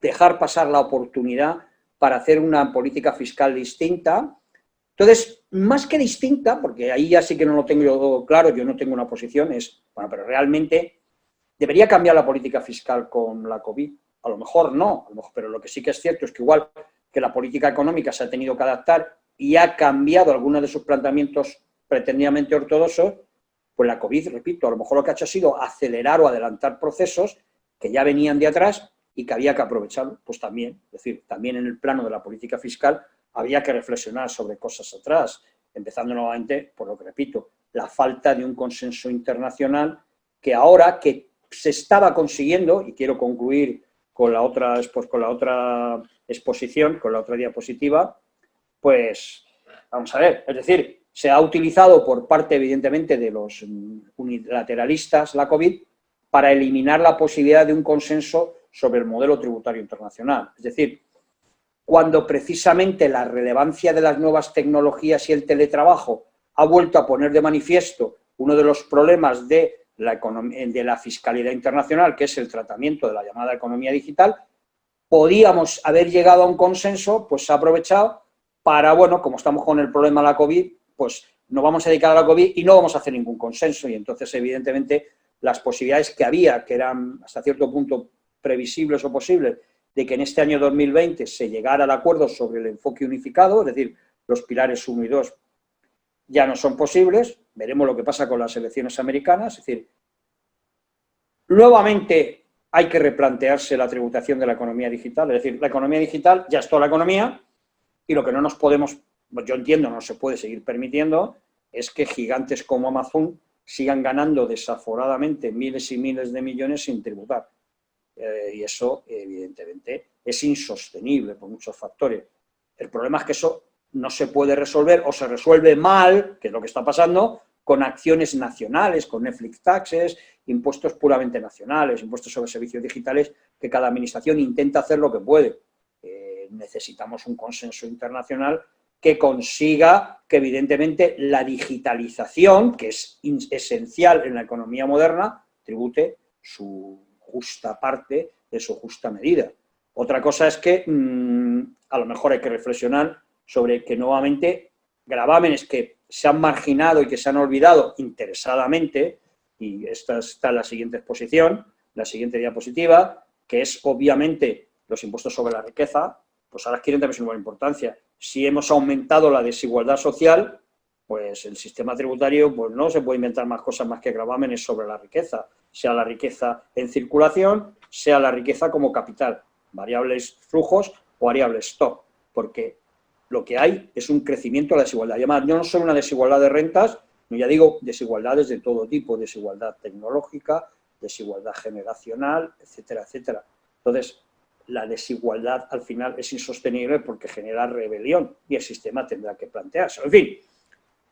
dejar pasar la oportunidad para hacer una política fiscal distinta. Entonces, más que distinta, porque ahí ya sí que no lo tengo yo claro, yo no tengo una posición, es, bueno, pero realmente debería cambiar la política fiscal con la COVID. A lo mejor no, pero lo que sí que es cierto es que igual que la política económica se ha tenido que adaptar y ha cambiado algunos de sus planteamientos pretendidamente ortodoxos, pues la COVID, repito, a lo mejor lo que ha hecho ha sido acelerar o adelantar procesos que ya venían de atrás y que había que aprovechar, pues también, es decir, también en el plano de la política fiscal había que reflexionar sobre cosas atrás, empezando nuevamente, por lo que repito, la falta de un consenso internacional que ahora que se estaba consiguiendo, y quiero concluir con la otra exposición, con la otra diapositiva, pues vamos a ver, es decir, se ha utilizado por parte evidentemente de los unilateralistas la COVID para eliminar la posibilidad de un consenso sobre el modelo tributario internacional. Es decir, cuando precisamente la relevancia de las nuevas tecnologías y el teletrabajo ha vuelto a poner de manifiesto uno de los problemas de la fiscalidad internacional, que es el tratamiento de la llamada economía digital, podíamos haber llegado a un consenso, pues se ha aprovechado para, bueno, como estamos con el problema de la COVID, pues nos vamos a dedicar a la COVID y no vamos a hacer ningún consenso, y entonces evidentemente las posibilidades que había, que eran hasta cierto punto previsibles o posibles, de que en este año 2020 se llegara al acuerdo sobre el enfoque unificado, es decir, los pilares 1 y 2 ya no son posibles, veremos lo que pasa con las elecciones americanas, es decir, nuevamente hay que replantearse la tributación de la economía digital, es decir, la economía digital ya es toda la economía y lo que no nos podemos, yo entiendo, no se puede seguir permitiendo, es que gigantes como Amazon sigan ganando desaforadamente miles y miles de millones sin tributar. Y eso, evidentemente, es insostenible por muchos factores. El problema es que eso no se puede resolver o se resuelve mal, que es lo que está pasando, con acciones nacionales, con Netflix taxes, impuestos puramente nacionales, impuestos sobre servicios digitales, que cada administración intenta hacer lo que puede. Necesitamos un consenso internacional que consiga que, evidentemente, la digitalización, que es esencial en la economía moderna, tribute su justa parte de su justa medida. Otra cosa es que a lo mejor hay que reflexionar sobre que nuevamente gravámenes que se han marginado y que se han olvidado interesadamente, y esta está en la siguiente exposición, la siguiente diapositiva, que es obviamente los impuestos sobre la riqueza, pues ahora adquieren también su nueva importancia. Si hemos aumentado la desigualdad social, pues el sistema tributario pues no se puede inventar más cosas más que gravámenes sobre la riqueza, sea la riqueza en circulación, sea la riqueza como capital, variables flujos o variables stock, porque lo que hay es un crecimiento de la desigualdad. Y además, yo no soy una desigualdad de rentas, no, ya digo desigualdades de todo tipo, desigualdad tecnológica, desigualdad generacional, etcétera, etcétera. Entonces, la desigualdad al final es insostenible porque genera rebelión y el sistema tendrá que plantearse. En fin,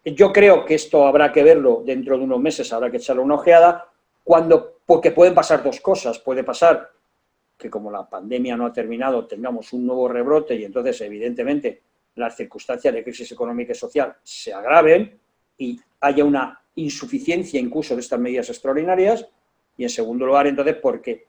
yo creo que esto habrá que verlo dentro de unos meses, habrá que echarle una ojeada, porque pueden pasar dos cosas. Puede pasar que como la pandemia no ha terminado, tengamos un nuevo rebrote y entonces, evidentemente, las circunstancias de crisis económica y social se agraven y haya una insuficiencia incluso de estas medidas extraordinarias. Y en segundo lugar, entonces, porque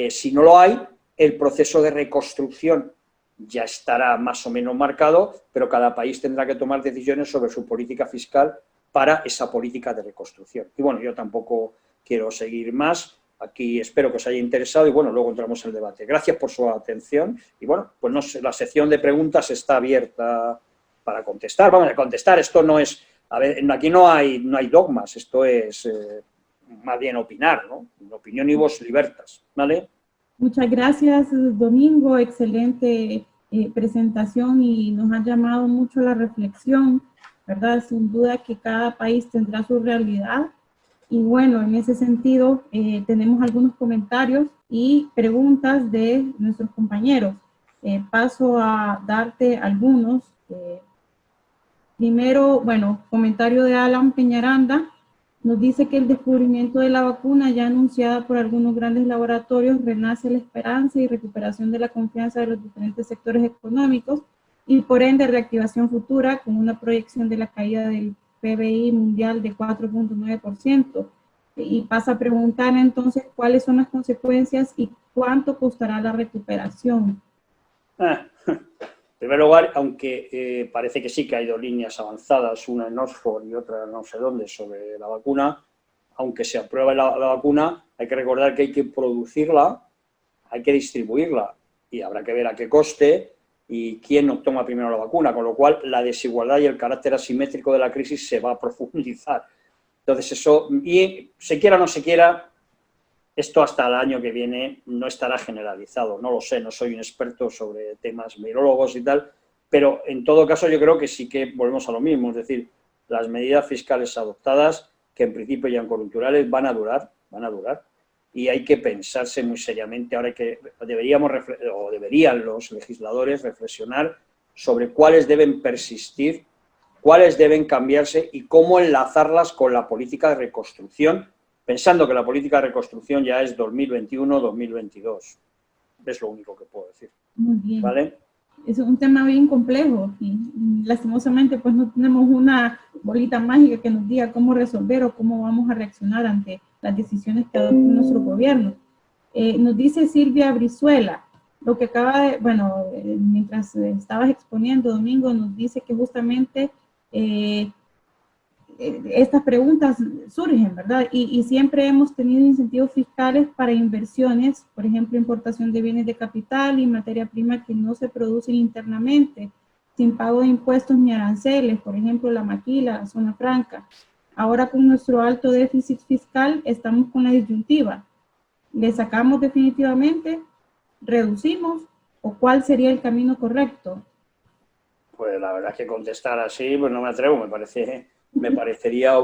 si no lo hay, el proceso de reconstrucción ya estará más o menos marcado, pero cada país tendrá que tomar decisiones sobre su política fiscal para esa política de reconstrucción. Y bueno, yo tampoco quiero seguir más. Aquí espero que os haya interesado y bueno, luego entramos en el debate. Gracias por su atención y bueno, pues no sé, la sección de preguntas está abierta para contestar. Vamos a contestar, esto no es, a ver, aquí no hay dogmas, esto es más bien opinar, ¿no? Opinión y vos libertas, ¿vale? Muchas gracias, Domingo, excelente presentación y nos ha llamado mucho la reflexión, ¿verdad? Sin duda que cada país tendrá su realidad. Y bueno, en ese sentido, tenemos algunos comentarios y preguntas de nuestros compañeros. Paso a darte algunos. Primero, bueno, comentario de Alan Peñaranda. Nos dice que el descubrimiento de la vacuna ya anunciada por algunos grandes laboratorios renace la esperanza y recuperación de la confianza de los diferentes sectores económicos y por ende reactivación futura con una proyección de la caída del PBI mundial de 4.9%. Y pasa a preguntar entonces cuáles son las consecuencias y cuánto costará la recuperación. En primer lugar, aunque parece que sí que hay dos líneas avanzadas, una en Oxford y otra no sé dónde, sobre la vacuna, aunque se apruebe la vacuna, hay que recordar que hay que producirla, hay que distribuirla y habrá que ver a qué coste y quién nos toma primero la vacuna, con lo cual la desigualdad y el carácter asimétrico de la crisis se va a profundizar. Entonces eso, y se quiera o no se quiera, esto hasta el año que viene no estará generalizado, no lo sé, no soy un experto sobre temas virólogos y tal, pero en todo caso yo creo que sí que volvemos a lo mismo, es decir, las medidas fiscales adoptadas, que en principio ya son coyunturales, van a durar, y hay que pensarse muy seriamente, ahora que deberían los legisladores reflexionar sobre cuáles deben persistir, cuáles deben cambiarse y cómo enlazarlas con la política de reconstrucción, pensando que la política de reconstrucción ya es 2021-2022. Es lo único que puedo decir. Muy bien. ¿Vale? Es un tema bien complejo y lastimosamente pues no tenemos una bolita mágica que nos diga cómo resolver o cómo vamos a reaccionar ante las decisiones que adopte nuestro gobierno. Nos dice Silvia Brizuela, lo que acaba de, bueno, mientras estabas exponiendo, Domingo, nos dice que justamente estas preguntas surgen, ¿verdad? Y siempre hemos tenido incentivos fiscales para inversiones, por ejemplo, importación de bienes de capital y materia prima que no se producen internamente, sin pago de impuestos ni aranceles, por ejemplo, la maquila, la zona franca. Ahora con nuestro alto déficit fiscal estamos con la disyuntiva. ¿Le sacamos definitivamente? ¿Reducimos? ¿O cuál sería el camino correcto? Pues la verdad es que contestar así, pues no me atrevo, me parecería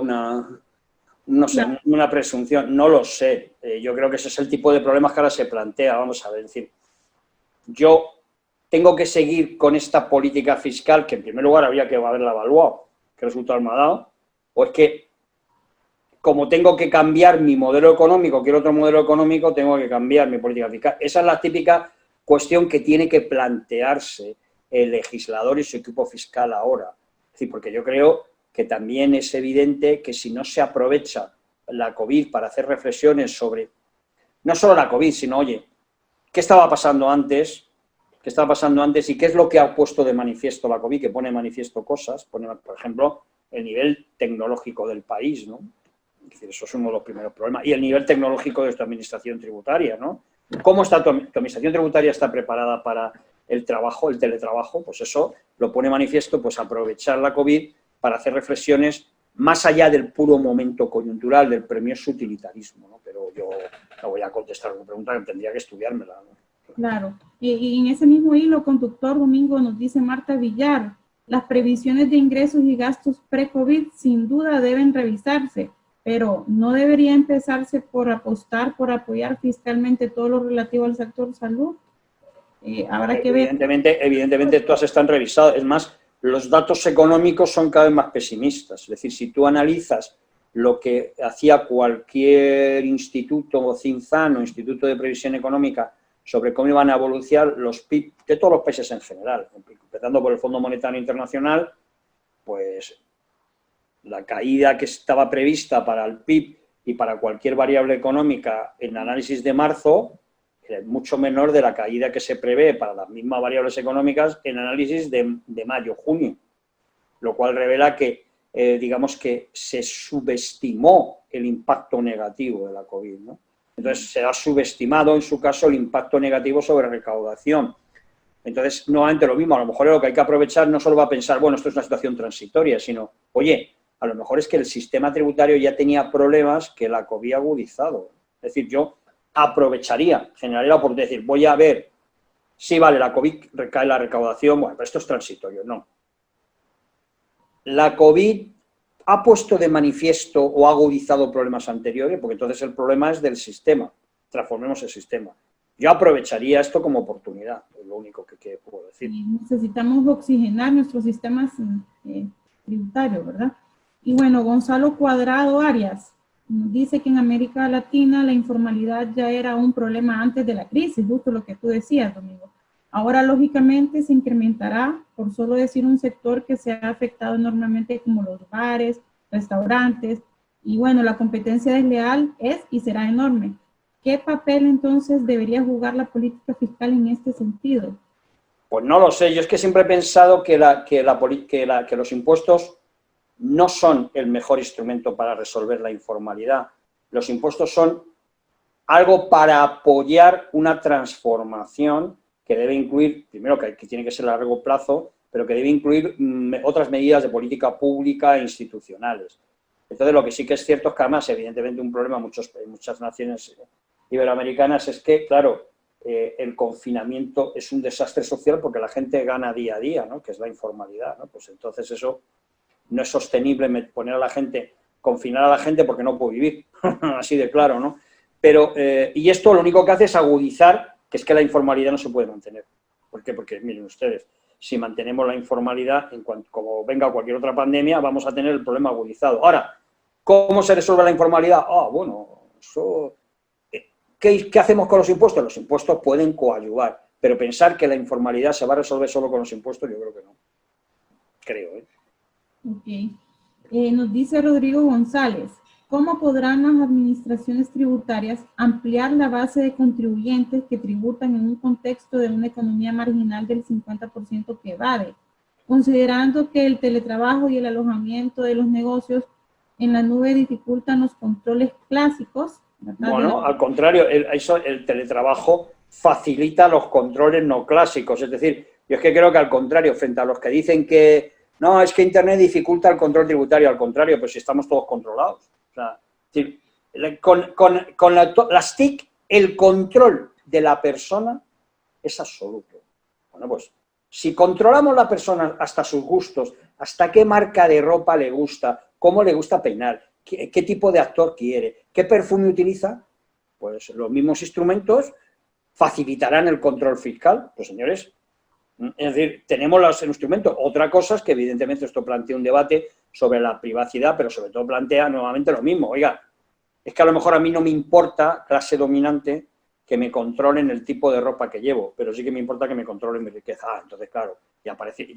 no sé, una presunción, no lo sé. Yo creo que ese es el tipo de problemas que ahora se plantea, vamos a ver, es decir, yo tengo que seguir con esta política fiscal que en primer lugar habría que haberla evaluado, qué resultado me ha dado, o es que como tengo que cambiar mi modelo económico, quiero otro modelo económico, tengo que cambiar mi política fiscal. Esa es la típica cuestión que tiene que plantearse el legislador y su equipo fiscal ahora. Es decir, porque yo creo que también es evidente que si no se aprovecha la COVID para hacer reflexiones sobre, no solo la COVID, sino, oye, ¿qué estaba pasando antes? ¿Qué estaba pasando antes y qué es lo que ha puesto de manifiesto la COVID? Que pone de manifiesto cosas, pone, por ejemplo, el nivel tecnológico del país, ¿no? Es decir, eso es uno de los primeros problemas. Y el nivel tecnológico de tu administración tributaria, ¿no? ¿Cómo está tu administración tributaria? ¿Está preparada para el teletrabajo, pues eso lo pone manifiesto, pues aprovechar la COVID para hacer reflexiones más allá del puro momento coyuntural, del premioso utilitarismo, ¿no? Pero yo no voy a contestar una pregunta que tendría que estudiármela, ¿no? Claro. Y en ese mismo hilo conductor, Domingo, nos dice Marta Villar, las previsiones de ingresos y gastos pre-COVID sin duda deben revisarse, pero ¿no debería empezarse por apostar, por apoyar fiscalmente todo lo relativo al sector salud? Habrá que ver. Evidentemente todas están revisadas. Es más, los datos económicos son cada vez más pesimistas. Es decir, si tú analizas lo que hacía cualquier instituto, CINZAN o Instituto de Previsión Económica, sobre cómo iban a evolucionar los PIB de todos los países en general, empezando por el Fondo Monetario Internacional, pues la caída que estaba prevista para el PIB y para cualquier variable económica en análisis de marzo es mucho menor de la caída que se prevé para las mismas variables económicas en análisis de mayo, junio, lo cual revela que, digamos que se subestimó el impacto negativo de la COVID, ¿no? Entonces, se ha subestimado, en su caso, el impacto negativo sobre recaudación. Entonces, nuevamente lo mismo, a lo mejor lo que hay que aprovechar no solo va a pensar, bueno, esto es una situación transitoria, sino, oye, a lo mejor es que el sistema tributario ya tenía problemas que la COVID ha agudizado. Es decir, yo aprovecharía, generaría la oportunidad de decir, voy a ver, sí, vale, la COVID recae la recaudación, bueno, pero esto es transitorio, no. La COVID ha puesto de manifiesto o ha agudizado problemas anteriores, porque entonces el problema es del sistema, transformemos el sistema. Yo aprovecharía esto como oportunidad, es lo único que puedo decir. Y necesitamos oxigenar nuestros sistemas tributarios, ¿verdad? Y bueno, Gonzalo Cuadrado Arias dice que en América Latina la informalidad ya era un problema antes de la crisis, justo lo que tú decías, Domingo. Ahora, lógicamente, se incrementará, por solo decir un sector que se ha afectado enormemente como los bares, restaurantes, y bueno, la competencia desleal es y será enorme. ¿Qué papel entonces debería jugar la política fiscal en este sentido? Pues no lo sé, yo es que siempre he pensado que los impuestos no son el mejor instrumento para resolver la informalidad. Los impuestos son algo para apoyar una transformación que debe incluir, primero que tiene que ser a largo plazo, pero que debe incluir otras medidas de política pública e institucionales. Entonces, lo que sí que es cierto es que además, evidentemente, un problema en muchas naciones iberoamericanas es que, claro, el confinamiento es un desastre social porque la gente gana día a día, ¿no? Que es la informalidad, ¿no? Pues entonces eso no es sostenible poner a la gente, confinar a la gente porque no puede vivir, así de claro, ¿no? Pero, y esto lo único que hace es agudizar que es que la informalidad no se puede mantener. ¿Por qué? Porque, miren ustedes, si mantenemos la informalidad, como venga cualquier otra pandemia, vamos a tener el problema agudizado. Ahora, ¿cómo se resuelve la informalidad? Bueno, eso... ¿Qué hacemos con los impuestos? Los impuestos pueden coadyuvar, pero pensar que la informalidad se va a resolver solo con los impuestos, yo creo que no. Creo, ¿eh? Ok. Nos dice Rodrigo González, ¿cómo podrán las administraciones tributarias ampliar la base de contribuyentes que tributan en un contexto de una economía marginal del 50% que evade? Considerando que el teletrabajo y el alojamiento de los negocios en la nube dificultan los controles clásicos. Bueno, al contrario, el teletrabajo facilita los controles no clásicos. Es decir, yo es que creo que al contrario, frente a los que dicen que no, es que Internet dificulta el control tributario, al contrario, pues si estamos todos controlados. O sea, es decir, con las TIC, el control de la persona es absoluto. Bueno, pues, si controlamos a la persona hasta sus gustos, hasta qué marca de ropa le gusta, cómo le gusta peinar, qué tipo de actor quiere, qué perfume utiliza, pues los mismos instrumentos facilitarán el control fiscal. Pues, señores, es decir, tenemos los instrumentos. Otra cosa es que, evidentemente, esto plantea un debate sobre la privacidad, pero sobre todo plantea nuevamente lo mismo. Oiga, es que a lo mejor a mí no me importa, clase dominante, que me controlen el tipo de ropa que llevo, pero sí que me importa que me controlen mi riqueza. Entonces, claro, ya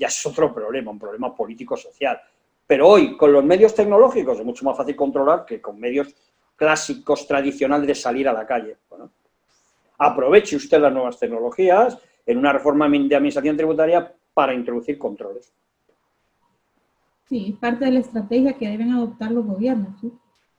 es otro problema, un problema político-social. Pero hoy, con los medios tecnológicos, es mucho más fácil controlar que con medios clásicos, tradicionales de salir a la calle. Bueno, aproveche usted las nuevas tecnologías en una reforma de administración tributaria para introducir controles. Sí, es parte de la estrategia que deben adoptar los gobiernos, ¿sí?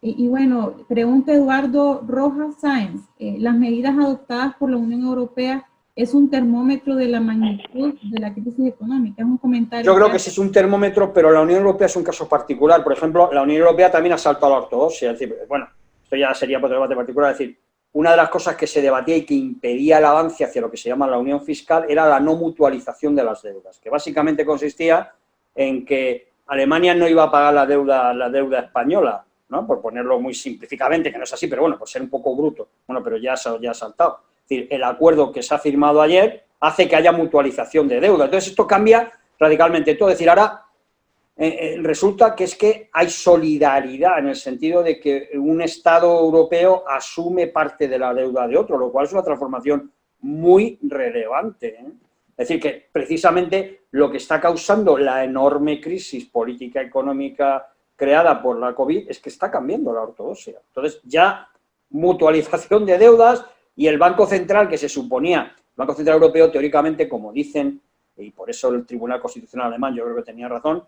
Y bueno, pregunta Eduardo Rojas Sáenz, ¿las medidas adoptadas por la Unión Europea es un termómetro de la magnitud de la crisis económica. Es un comentario. Yo creo que sí es un termómetro, pero la Unión Europea es un caso particular. Por ejemplo, la Unión Europea también ha saltado a la ortodoxia. Es decir, bueno, esto ya sería para otro debate particular. Es decir, una de las cosas que se debatía y que impedía el avance hacia lo que se llama la unión fiscal era la no mutualización de las deudas, que básicamente consistía en que Alemania no iba a pagar la deuda española, ¿no? Por ponerlo muy simplificadamente, que no es así, pero bueno, por ser un poco bruto. Bueno, pero ya ha saltado. Es decir, el acuerdo que se ha firmado ayer hace que haya mutualización de deuda. Entonces, esto cambia radicalmente todo. Es decir, ahora resulta que es que hay solidaridad en el sentido de que un Estado europeo asume parte de la deuda de otro, lo cual es una transformación muy relevante, ¿eh? Es decir, que precisamente lo que está causando la enorme crisis política económica creada por la COVID es que está cambiando la ortodoxia. Entonces, ya mutualización de deudas y el Banco Central, que se suponía, el Banco Central Europeo, teóricamente, como dicen, y por eso el Tribunal Constitucional alemán yo creo que tenía razón,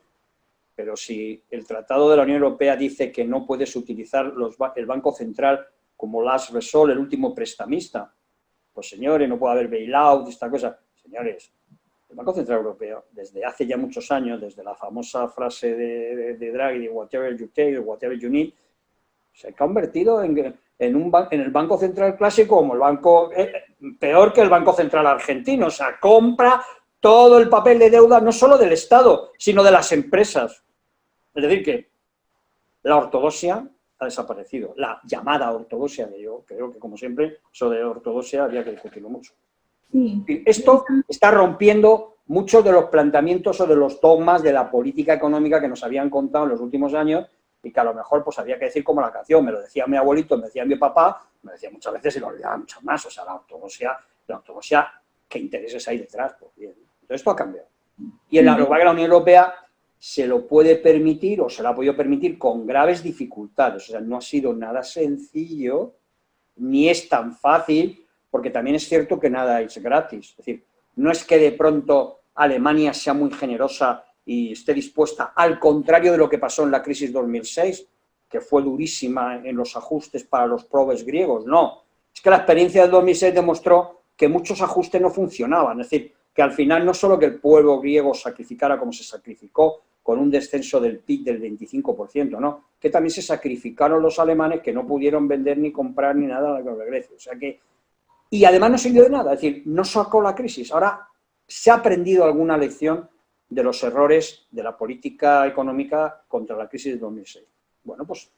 pero si el Tratado de la Unión Europea dice que no puedes utilizar el Banco Central como last resort, el último prestamista, pues señores, no puede haber bailout, esta cosa. Señores, el Banco Central Europeo, desde hace ya muchos años, desde la famosa frase de Draghi, de whatever you take, whatever you need, se ha convertido en el Banco Central clásico como el banco, peor que el Banco Central argentino, o sea, compra todo el papel de deuda, no solo del Estado, sino de las empresas. Es decir, que la ortodoxia ha desaparecido, la llamada ortodoxia, que yo creo que, como siempre, eso de ortodoxia habría que discutirlo mucho. Sí. Esto está rompiendo muchos de los planteamientos o de los dogmas de la política económica que nos habían contado en los últimos años y que a lo mejor pues había que decir como la canción, me lo decía mi abuelito, me decía mi papá, me decía muchas veces y lo olvidaba muchas más, o sea, la ortodoxia, ¿qué intereses hay detrás? Pues bien, entonces esto ha cambiado. Y en la Unión Europea se lo puede permitir o se lo ha podido permitir con graves dificultades, o sea, no ha sido nada sencillo, ni es tan fácil, porque también es cierto que nada es gratis. Es decir, no es que de pronto Alemania sea muy generosa y esté dispuesta, al contrario de lo que pasó en la crisis 2006, que fue durísima en los ajustes para los pobres griegos. No, es que la experiencia del 2006 demostró que muchos ajustes no funcionaban. Es decir, que al final no solo que el pueblo griego sacrificara como se sacrificó, con un descenso del PIB del 25%, no, que también se sacrificaron los alemanes que no pudieron vender ni comprar ni nada de Grecia. O sea que, y además no sirvió de nada, es decir, no sacó la crisis. Ahora se ha aprendido alguna lección de los errores de la política económica contra la crisis de 2006. Bueno, pues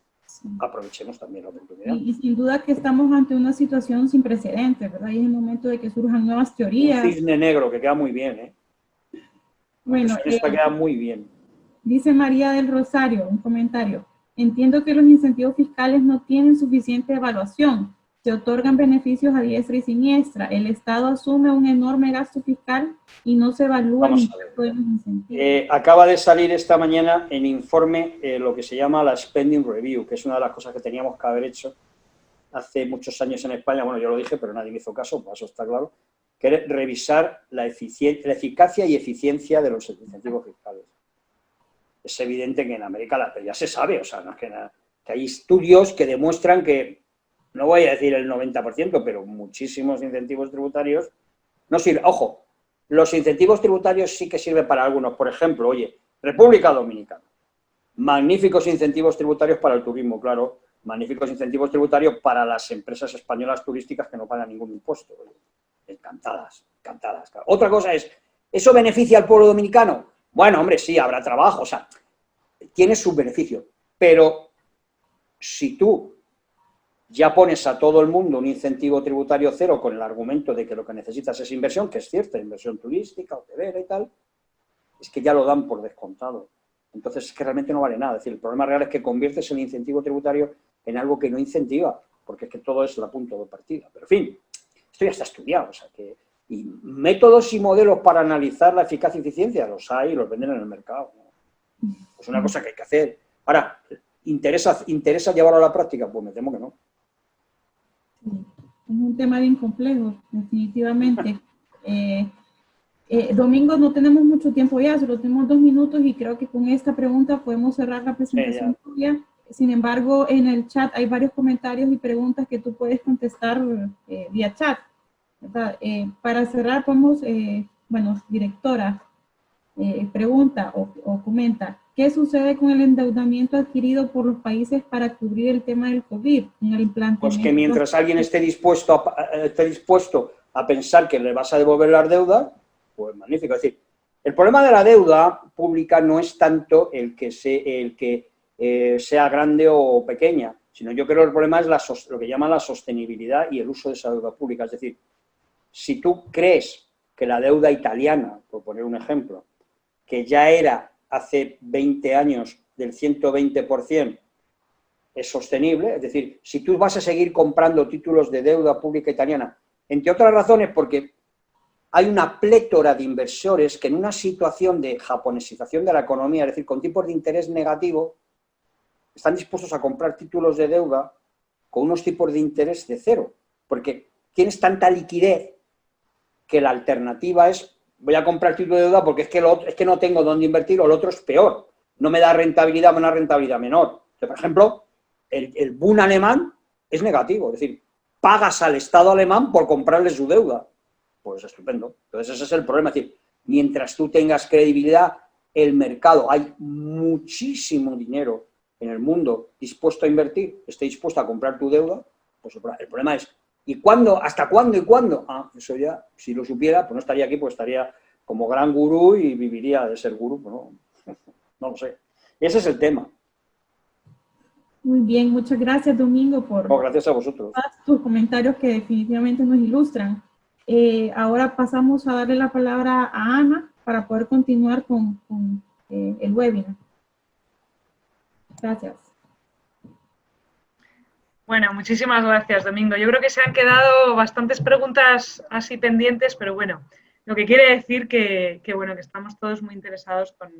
aprovechemos también la oportunidad. Y sin duda que estamos ante una situación sin precedentes, ¿verdad? Y es el momento de que surjan nuevas teorías. Un cisne negro que queda muy bien, ¿eh? Bueno, esta queda muy bien. Dice María del Rosario, un comentario. Entiendo que los incentivos fiscales no tienen suficiente evaluación. Se otorgan beneficios a diestra y siniestra. El Estado asume un enorme gasto fiscal y no se evalúa el impacto de los incentivos. Acaba de salir esta mañana en informe lo que se llama la Spending Review, que es una de las cosas que teníamos que haber hecho hace muchos años en España. Bueno, yo lo dije, pero nadie me hizo caso, pues eso está claro, que es revisar la eficacia y eficiencia de los incentivos fiscales. Es evidente que en América ya se sabe, o sea, no es que hay estudios que demuestran que, no voy a decir el 90%, pero muchísimos incentivos tributarios no sirven. Ojo, los incentivos tributarios sí que sirven para algunos. Por ejemplo, oye, República Dominicana, magníficos incentivos tributarios para el turismo, claro, magníficos incentivos tributarios para las empresas españolas turísticas que no pagan ningún impuesto. Oye, encantadas, encantadas. Claro. Otra cosa es, ¿eso beneficia al pueblo dominicano? Bueno, hombre, sí, habrá trabajo, o sea, tiene sus beneficios, pero si tú ya pones a todo el mundo un incentivo tributario cero con el argumento de que lo que necesitas es inversión, que es cierta, inversión turística, hotelera y tal, es que ya lo dan por descontado. Entonces es que realmente no vale nada. Es decir, el problema real es que conviertes el incentivo tributario en algo que no incentiva, porque es que todo es la punta de partida. Pero en fin, esto ya está estudiado, o sea que... Y métodos y modelos para analizar la eficacia y eficiencia, los hay y los venden en el mercado. Es una cosa que hay que hacer. Ahora, ¿interesa llevarlo a la práctica? Pues me temo que no. Sí, es un tema bien complejo, definitivamente. Domingo, no tenemos mucho tiempo ya, solo tenemos 2 minutos y creo que con esta pregunta podemos cerrar la presentación tuya. Sin embargo, en el chat hay varios comentarios y preguntas que tú puedes contestar vía chat. ¿verdad? Para cerrar, podemos, bueno, directora, pregunta o comenta, ¿qué sucede con el endeudamiento adquirido por los países para cubrir el tema del COVID? En el Pues que mientras alguien esté dispuesto a pensar que le vas a devolver las deudas, pues magnífico. Es decir, el problema de la deuda pública no es tanto el que sea grande o pequeña, sino yo creo que el problema es lo que llaman la sostenibilidad y el uso de esa deuda pública. Es decir, si tú crees que la deuda italiana, por poner un ejemplo, que ya era hace 20 años del 120%, es sostenible, es decir, si tú vas a seguir comprando títulos de deuda pública italiana, entre otras razones porque hay una plétora de inversores que en una situación de japonesización de la economía, es decir, con tipos de interés negativo, están dispuestos a comprar títulos de deuda con unos tipos de interés de cero, porque tienes tanta liquidez que la alternativa es, voy a comprar título de deuda porque es que no tengo dónde invertir, o el otro es peor, no me da rentabilidad, una rentabilidad menor. Por ejemplo, el Bund alemán es negativo, es decir, pagas al Estado alemán por comprarle su deuda. Pues estupendo. Entonces ese es el problema, es decir, mientras tú tengas credibilidad, el mercado, hay muchísimo dinero en el mundo dispuesto a invertir, esté dispuesto a comprar tu deuda, pues el problema es, ¿y cuándo? ¿Hasta cuándo y cuándo? Ah, eso ya, si lo supiera, pues no estaría aquí, pues estaría como gran gurú y viviría de ser gurú, pues no lo sé. Ese es el tema. Muy bien, muchas gracias, Domingo, por gracias a vosotros. tus comentarios que definitivamente nos ilustran. Ahora pasamos a darle la palabra a Ana para poder continuar con el webinar. Gracias. Bueno, muchísimas gracias, Domingo. Yo creo que se han quedado bastantes preguntas así pendientes, pero bueno, lo que quiere decir que bueno, que estamos todos muy interesados con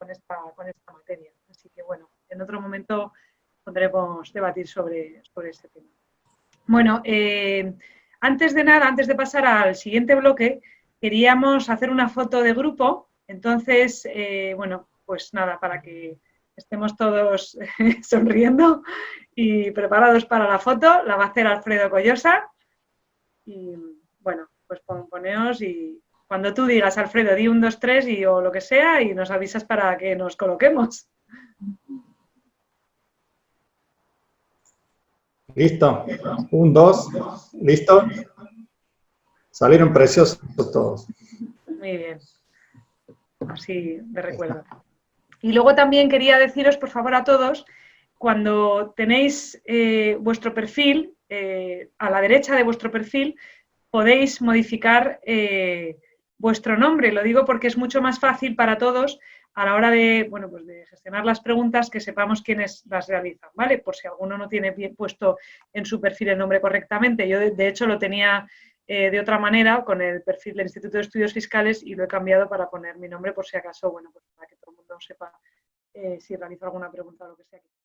esta materia. Así que bueno, en otro momento podremos debatir sobre este tema. Bueno, antes de nada, antes de pasar al siguiente bloque, queríamos hacer una foto de grupo. Entonces, bueno, pues nada, para que estemos todos sonriendo y preparados para la foto, la va a hacer Alfredo Collosa. Y bueno, pues poneos y cuando tú digas, Alfredo, di 1, 2, 3 o lo que sea y nos avisas para que nos coloquemos. Listo. 1, 2, listo. Salieron preciosos todos. Muy bien. Así de recuerdo. Y luego también quería deciros, por favor, a todos, cuando tenéis vuestro perfil, a la derecha de vuestro perfil, podéis modificar vuestro nombre. Lo digo porque es mucho más fácil para todos a la hora de, bueno, pues de gestionar las preguntas, que sepamos quiénes las realizan, ¿vale? Por si alguno no tiene bien puesto en su perfil el nombre correctamente. Yo, de hecho, lo tenía de otra manera con el perfil del Instituto de Estudios Fiscales y lo he cambiado para poner mi nombre por si acaso, bueno, pues para que todo el mundo sepa si realizo alguna pregunta o lo que sea.